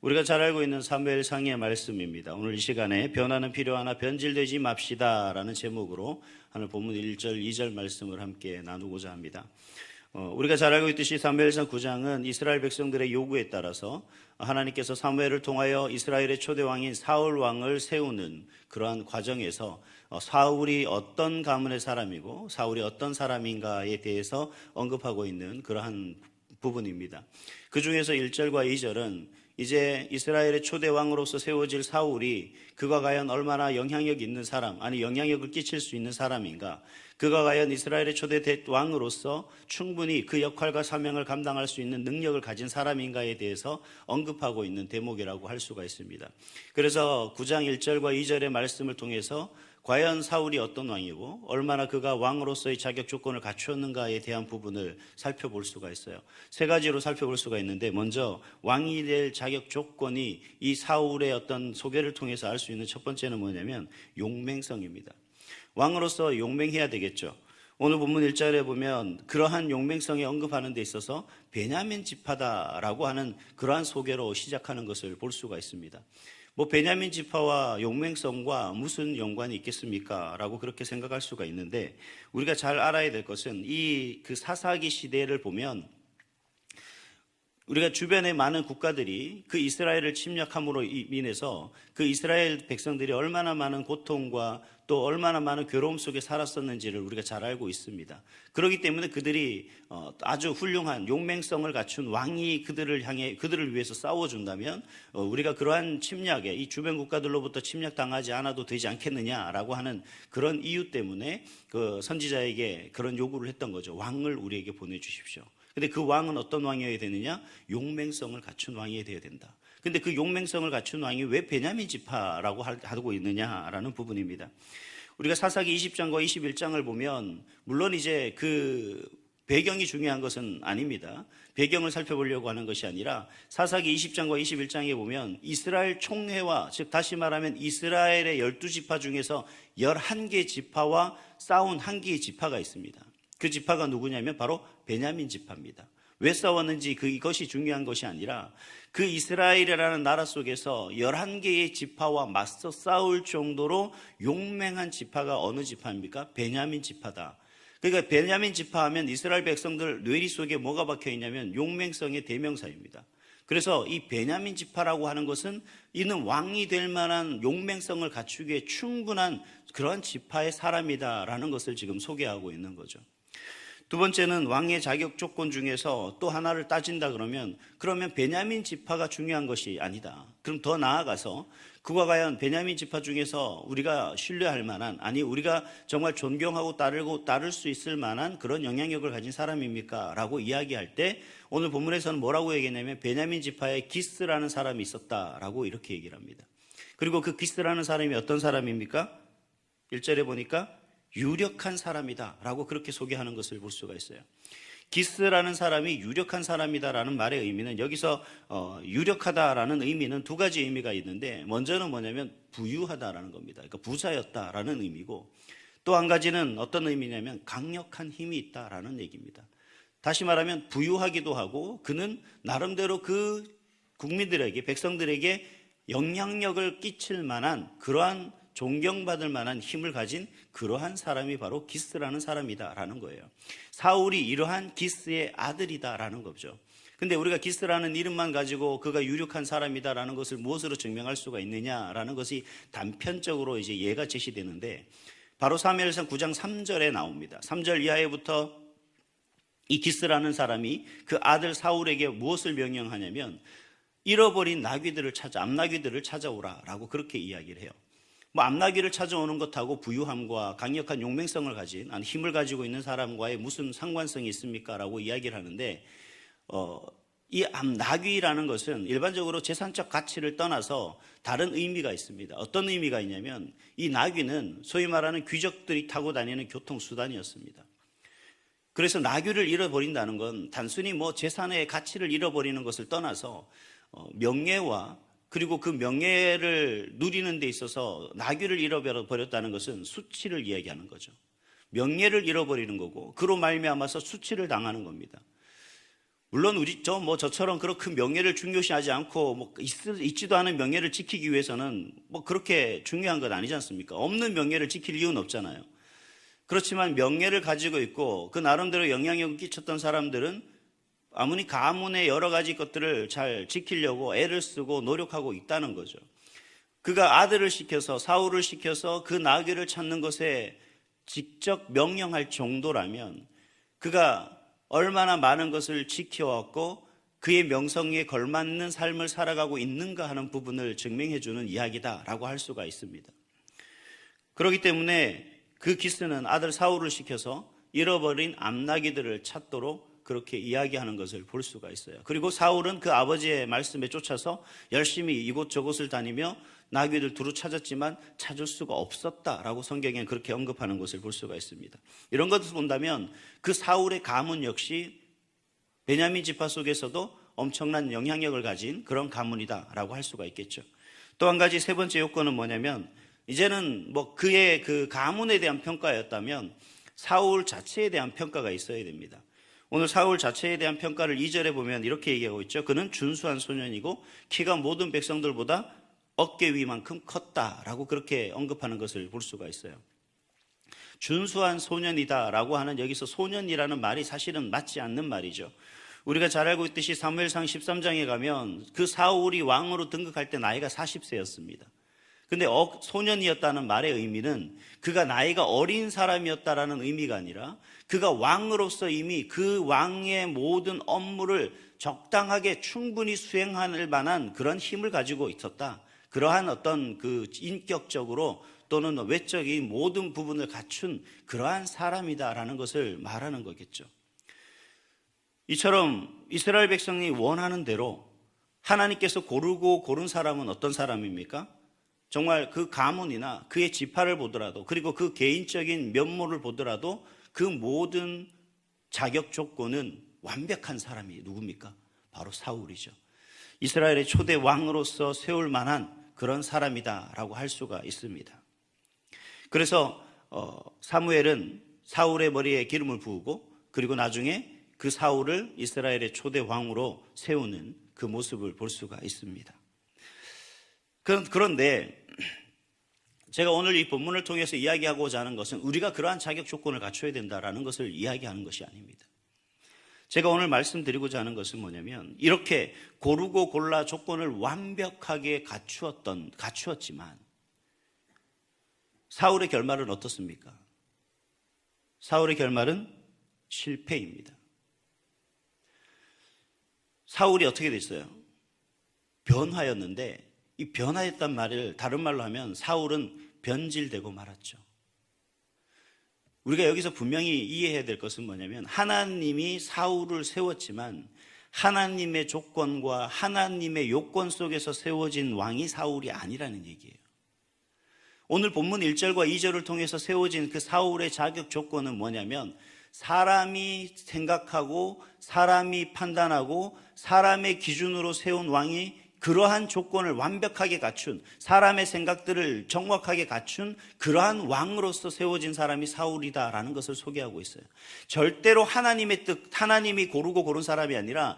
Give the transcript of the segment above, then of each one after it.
우리가 잘 알고 있는 사무엘상의 말씀입니다. 오늘 이 시간에 변화는 필요하나 변질되지 맙시다라는 제목으로 오늘 본문 1절, 2절 말씀을 함께 나누고자 합니다. 우리가 잘 알고 있듯이 사무엘상 9장은 이스라엘 백성들의 요구에 따라서 하나님께서 사무엘을 통하여 이스라엘의 초대 왕인 사울 왕을 세우는 그러한 과정에서 사울이 어떤 가문의 사람이고 사울이 어떤 사람인가에 대해서 언급하고 있는 그러한 부분입니다. 그 중에서 1절과 2절은 이제 이스라엘의 초대 왕으로서 세워질 사울이 그가 과연 얼마나 영향력 있는 사람, 아니 영향력을 끼칠 수 있는 사람인가, 그가 과연 이스라엘의 초대 왕으로서 충분히 그 역할과 사명을 감당할 수 있는 능력을 가진 사람인가에 대해서 언급하고 있는 대목이라고 할 수가 있습니다. 그래서 9장 1절과 2절의 말씀을 통해서 과연 사울이 어떤 왕이고 얼마나 그가 왕으로서의 자격 조건을 갖추었는가에 대한 부분을 살펴볼 수가 있어요. 세 가지로 살펴볼 수가 있는데, 먼저 왕이 될 자격 조건이 이 사울의 어떤 소개를 통해서 알 수 있는 첫 번째는 뭐냐면 용맹성입니다. 왕으로서 용맹해야 되겠죠. 오늘 본문 1절에 보면 그러한 용맹성에 언급하는 데 있어서 베냐민 지파다라고 하는 그러한 소개로 시작하는 것을 볼 수가 있습니다. 베냐민 지파와 용맹성과 무슨 연관이 있겠습니까? 라고 그렇게 생각할 수가 있는데, 우리가 잘 알아야 될 것은 그 사사기 시대를 보면 우리가 주변의 많은 국가들이 그 이스라엘을 침략함으로 인해서 그 이스라엘 백성들이 얼마나 많은 고통과 또 얼마나 많은 괴로움 속에 살았었는지를 우리가 잘 알고 있습니다. 그렇기 때문에 그들이 아주 훌륭한 용맹성을 갖춘 왕이 그들을 위해서 싸워준다면 우리가 그러한 침략에 이 주변 국가들로부터 침략당하지 않아도 되지 않겠느냐라고 하는 그런 이유 때문에 그 선지자에게 그런 요구를 했던 거죠. 왕을 우리에게 보내주십시오. 근데 그 왕은 어떤 왕이어야 되느냐? 용맹성을 갖춘 왕이 되어야 된다. 근데 그 용맹성을 갖춘 왕이 왜 베냐민 지파라고 하고 있느냐라는 부분입니다. 우리가 사사기 20장과 21장을 보면 물론 이제 그 배경이 중요한 것은 아닙니다. 배경을 살펴보려고 하는 것이 아니라 사사기 20장과 21장에 보면 이스라엘 총회와, 즉 다시 말하면 이스라엘의 12지파 중에서 11개 지파와 싸운 한 개의 지파가 있습니다. 그 지파가 누구냐면 바로 베냐민 지파입니다. 왜 싸웠는지 이것이 중요한 것이 아니라 그 이스라엘이라는 나라 속에서 11개의 지파와 맞서 싸울 정도로 용맹한 지파가 어느 지파입니까? 베냐민 지파다. 그러니까 베냐민 지파 하면 이스라엘 백성들 뇌리 속에 뭐가 박혀 있냐면 용맹성의 대명사입니다. 그래서 이 베냐민 지파라고 하는 것은 이는 왕이 될 만한 용맹성을 갖추기에 충분한 그런 지파의 사람이다라는 것을 지금 소개하고 있는 거죠. 두 번째는 왕의 자격 조건 중에서 또 하나를 따진다 그러면 베냐민 지파가 중요한 것이 아니다. 그럼 더 나아가서 그가 과연 베냐민 지파 중에서 우리가 신뢰할 만한, 아니 우리가 정말 존경하고 따를 수 있을 만한 그런 영향력을 가진 사람입니까? 라고 이야기할 때 오늘 본문에서는 뭐라고 얘기했냐면 베냐민 지파에 기스라는 사람이 있었다라고 이렇게 얘기를 합니다. 그리고 그 기스라는 사람이 어떤 사람입니까? 1절에 보니까 유력한 사람이다 라고 그렇게 소개하는 것을 볼 수가 있어요. 기스라는 사람이 유력한 사람이다라는 말의 의미는, 여기서 유력하다라는 의미는 두 가지 의미가 있는데, 먼저는 뭐냐면 부유하다라는 겁니다. 그러니까 부자였다라는 의미고, 또 한 가지는 어떤 의미냐면 강력한 힘이 있다라는 얘기입니다. 다시 말하면 부유하기도 하고 그는 나름대로 그 국민들에게, 백성들에게 영향력을 끼칠 만한, 그러한 존경받을 만한 힘을 가진 그러한 사람이 바로 기스라는 사람이다라는 거예요. 사울이 이러한 기스의 아들이다라는 거죠. 근데 우리가 기스라는 이름만 가지고 그가 유력한 사람이다라는 것을 무엇으로 증명할 수가 있느냐라는 것이 단편적으로 이제 예가 제시되는데, 바로 사무엘상 9장 3절에 나옵니다. 3절 이하에부터 이 기스라는 사람이 그 아들 사울에게 무엇을 명령하냐면 잃어버린 암나귀들을 찾아오라라고 그렇게 이야기를 해요. 암나귀를 찾아오는 것하고 부유함과 강력한 용맹성을 가진, 힘을 가지고 있는 사람과의 무슨 상관성이 있습니까? 라고 이야기를 하는데, 이 암나귀라는 것은 일반적으로 재산적 가치를 떠나서 다른 의미가 있습니다. 어떤 의미가 있냐면 이 나귀는 소위 말하는 귀족들이 타고 다니는 교통수단이었습니다. 그래서 나귀를 잃어버린다는 건 단순히 재산의 가치를 잃어버리는 것을 떠나서 명예와, 그리고 그 명예를 누리는 데 있어서 나귀를 잃어버렸다는 것은 수치를 이야기하는 거죠. 명예를 잃어버리는 거고 그로 말미암아서 수치를 당하는 겁니다. 물론 저처럼 그렇게 명예를 중요시하지 않고 있지도 않은 명예를 지키기 위해서는 그렇게 중요한 건 아니지 않습니까? 없는 명예를 지킬 이유는 없잖아요. 그렇지만 명예를 가지고 있고 그 나름대로 영향력을 끼쳤던 사람들은 아무리 가문의 여러 가지 것들을 잘 지키려고 애를 쓰고 노력하고 있다는 거죠. 그가 아들을 시켜서, 사울을 시켜서 그 나귀를 찾는 것에 직접 명령할 정도라면 그가 얼마나 많은 것을 지켜왔고 그의 명성에 걸맞는 삶을 살아가고 있는가 하는 부분을 증명해주는 이야기다라고 할 수가 있습니다. 그렇기 때문에 그 기스는 아들 사울을 시켜서 잃어버린 암나귀들을 찾도록 그렇게 이야기하는 것을 볼 수가 있어요. 그리고 사울은 그 아버지의 말씀에 쫓아서 열심히 이곳저곳을 다니며 나귀를 두루 찾았지만 찾을 수가 없었다라고 성경에는 그렇게 언급하는 것을 볼 수가 있습니다. 이런 것을 본다면 그 사울의 가문 역시 베냐민 지파 속에서도 엄청난 영향력을 가진 그런 가문이다라고 할 수가 있겠죠. 또 한 가지 세 번째 요건은 뭐냐면 이제는 그의 그 가문에 대한 평가였다면 사울 자체에 대한 평가가 있어야 됩니다. 오늘 사울 자체에 대한 평가를 2절에 보면 이렇게 얘기하고 있죠. 그는 준수한 소년이고 키가 모든 백성들보다 어깨 위만큼 컸다라고 그렇게 언급하는 것을 볼 수가 있어요. 준수한 소년이다라고 하는 여기서 소년이라는 말이 사실은 맞지 않는 말이죠. 우리가 잘 알고 있듯이 사무엘상 13장에 가면 그 사울이 왕으로 등극할 때 나이가 40세였습니다. 근데 소년이었다는 말의 의미는 그가 나이가 어린 사람이었다라는 의미가 아니라 그가 왕으로서 이미 그 왕의 모든 업무를 적당하게 충분히 수행할 만한 그런 힘을 가지고 있었다. 그러한 어떤 그 인격적으로 또는 외적인 모든 부분을 갖춘 그러한 사람이다라는 것을 말하는 거겠죠. 이처럼 이스라엘 백성이 원하는 대로 하나님께서 고르고 고른 사람은 어떤 사람입니까? 정말 그 가문이나 그의 지파를 보더라도 그리고 그 개인적인 면모를 보더라도 그 모든 자격 조건은 완벽한 사람이 누굽니까? 바로 사울이죠. 이스라엘의 초대 왕으로서 세울 만한 그런 사람이다라고 할 수가 있습니다. 그래서 사무엘은 사울의 머리에 기름을 부으고 그리고 나중에 그 사울을 이스라엘의 초대 왕으로 세우는 그 모습을 볼 수가 있습니다. 그런데 제가 오늘 이 본문을 통해서 이야기하고자 하는 것은 우리가 그러한 자격 조건을 갖춰야 된다라는 것을 이야기하는 것이 아닙니다. 제가 오늘 말씀드리고자 하는 것은 뭐냐면 이렇게 고르고 골라 조건을 완벽하게 갖추었지만 사울의 결말은 어떻습니까? 사울의 결말은 실패입니다. 사울이 어떻게 됐어요? 변화였는데 이 변화했단 말을 다른 말로 하면 사울은 변질되고 말았죠. 우리가 여기서 분명히 이해해야 될 것은 뭐냐면 하나님이 사울을 세웠지만 하나님의 조건과 하나님의 요건 속에서 세워진 왕이 사울이 아니라는 얘기예요. 오늘 본문 1절과 2절을 통해서 세워진 그 사울의 자격 조건은 뭐냐면 사람이 생각하고 사람이 판단하고 사람의 기준으로 세운 왕이 그러한 조건을 완벽하게 갖춘 사람의 생각들을 정확하게 갖춘 그러한 왕으로서 세워진 사람이 사울이다라는 것을 소개하고 있어요. 절대로 하나님의 뜻, 하나님이 고르고 고른 사람이 아니라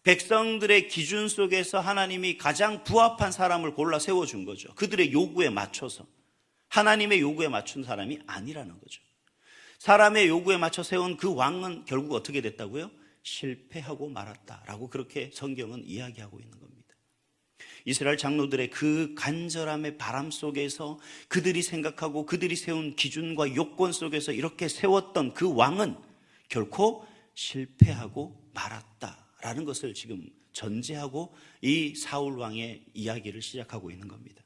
백성들의 기준 속에서 하나님이 가장 부합한 사람을 골라 세워준 거죠. 그들의 요구에 맞춰서 하나님의 요구에 맞춘 사람이 아니라는 거죠. 사람의 요구에 맞춰 세운 그 왕은 결국 어떻게 됐다고요? 실패하고 말았다라고 그렇게 성경은 이야기하고 있는 겁니다. 이스라엘 장로들의 그 간절함의 바람 속에서 그들이 생각하고 그들이 세운 기준과 요건 속에서 이렇게 세웠던 그 왕은 결코 실패하고 말았다라는 것을 지금 전제하고 이 사울 왕의 이야기를 시작하고 있는 겁니다.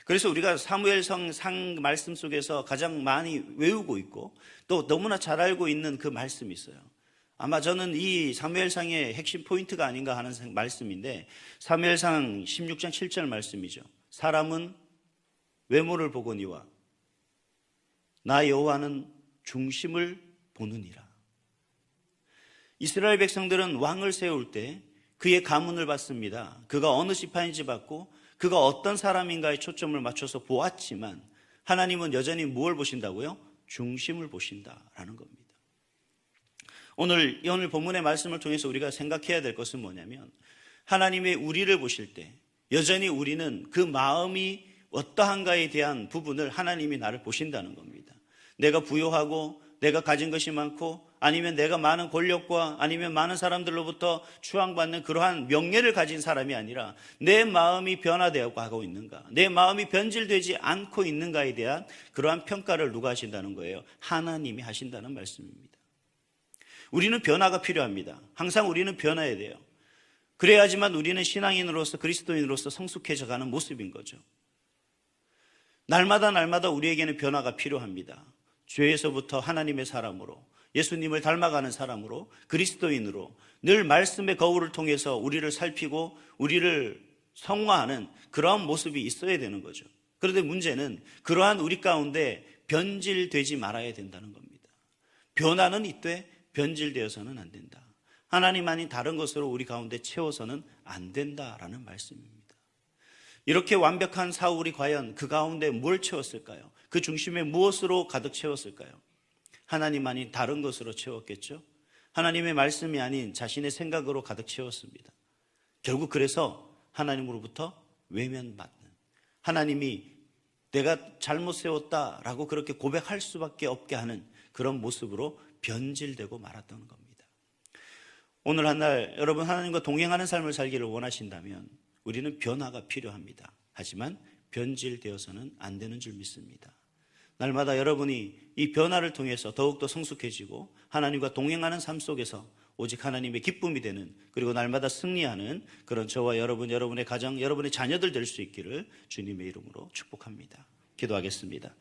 그래서 우리가 사무엘상 말씀 속에서 가장 많이 외우고 있고 또 너무나 잘 알고 있는 그 말씀이 있어요. 아마 저는 이 사무엘상의 핵심 포인트가 아닌가 하는 말씀인데 사무엘상 16장 7절 말씀이죠. 사람은 외모를 보거니와 나 여호와는 중심을 보느니라. 이스라엘 백성들은 왕을 세울 때 그의 가문을 봤습니다. 그가 어느 지파인지 봤고 그가 어떤 사람인가에 초점을 맞춰서 보았지만 하나님은 여전히 무엇을 보신다고요? 중심을 보신다라는 겁니다. 오늘 본문의 말씀을 통해서 우리가 생각해야 될 것은 뭐냐면 하나님의 우리를 보실 때 여전히 우리는 그 마음이 어떠한가에 대한 부분을 하나님이 나를 보신다는 겁니다. 내가 부유하고 내가 가진 것이 많고 아니면 내가 많은 권력과 아니면 많은 사람들로부터 추앙받는 그러한 명예를 가진 사람이 아니라 내 마음이 변화되어 가고 있는가, 내 마음이 변질되지 않고 있는가에 대한 그러한 평가를 누가 하신다는 거예요? 하나님이 하신다는 말씀입니다. 우리는 변화가 필요합니다. 항상 우리는 변화해야 돼요. 그래야지만 우리는 신앙인으로서 그리스도인으로서 성숙해져 가는 모습인 거죠. 날마다 우리에게는 변화가 필요합니다. 죄에서부터 하나님의 사람으로, 예수님을 닮아가는 사람으로, 그리스도인으로 늘 말씀의 거울을 통해서 우리를 살피고 우리를 성화하는 그러한 모습이 있어야 되는 거죠. 그런데 문제는 그러한 우리 가운데 변질되지 말아야 된다는 겁니다. 변화는 있되 변질되어서는 안 된다. 하나님 아닌 다른 것으로 우리 가운데 채워서는 안 된다라는 말씀입니다. 이렇게 완벽한 사울이 과연 그 가운데 뭘 채웠을까요? 그 중심에 무엇으로 가득 채웠을까요? 하나님 아닌 다른 것으로 채웠겠죠? 하나님의 말씀이 아닌 자신의 생각으로 가득 채웠습니다. 결국 그래서 하나님으로부터 외면받는, 하나님이 내가 잘못 세웠다라고 그렇게 고백할 수밖에 없게 하는 그런 모습으로 변질되고 말았던 겁니다. 오늘 한날 여러분 하나님과 동행하는 삶을 살기를 원하신다면 우리는 변화가 필요합니다. 하지만 변질되어서는 안 되는 줄 믿습니다. 날마다 여러분이 이 변화를 통해서 더욱더 성숙해지고 하나님과 동행하는 삶 속에서 오직 하나님의 기쁨이 되는, 그리고 날마다 승리하는 그런 저와 여러분, 여러분의 가정, 여러분의 자녀들 될 수 있기를 주님의 이름으로 축복합니다. 기도하겠습니다.